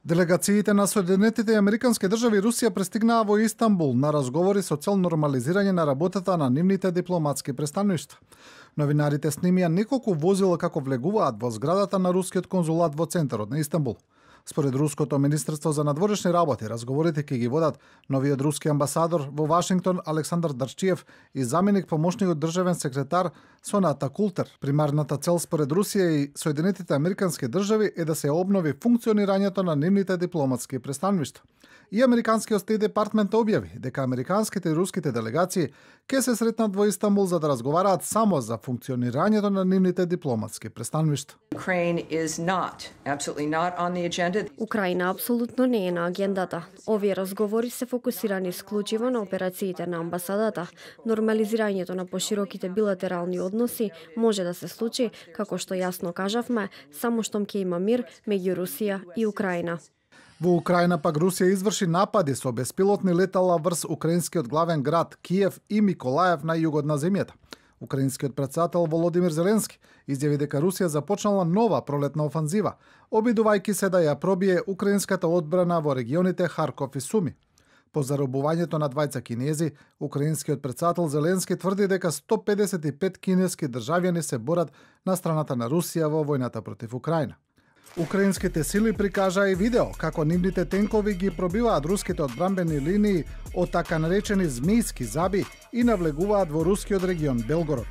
Делегациите на Соединетите Американски држави и Русија пристигнаа во Истанбул на разговори со цел нормализирање на работата на нивните дипломатски престаништва. Новинарите снимија неколку возила како влегуваат во зградата на рускиот конзулат во центарот на Истанбул. Според Руското министерство за надворешни работи, разговорите ќе ги водат новиот руски амбасадор во Вашингтон Александар Дарчиев и заменик помошникот државен секретар Соната Култер. Примарната цел според Русија и Соединетите Американски држави е да се обнови функционирањето на нивните дипломатски престаништва. И Американскиот Стејт Департмент објави дека американските и руските делегации ќе се сретнат во Истанбул за да разговараат само за функционирањето на нивните дипломатски престаништва. Украина апсолутно не е на агендата. Овие разговори се фокусирани исклучиво на операциите на амбасадата. Нормализирањето на пошироките билатерални односи може да се случи, како што јасно кажавме, само штом ќе има мир меѓу Русија и Украина. Во Украина пак Русија изврши напади со беспилотни летала врз украинскиот главен град Киев и Миколаев на југот на земјата. Украинскиот претседател Володимир Зеленски изјави дека Русија започнала нова пролетна офанзива, обидувајќи се да ја пробие украинската одбрана во регионите Харков и Суми. По заробувањето на двајца кинези, украинскиот претседател Зеленски тврди дека 155 кинески државјани се борат на страната на Русија во војната против Украина. Украинските сили прикажаа и видео како нивните тенкови ги пробиваат руските одбранбени линии од така наречени змејски заби и навлегуваат во рускиот регион Белгород.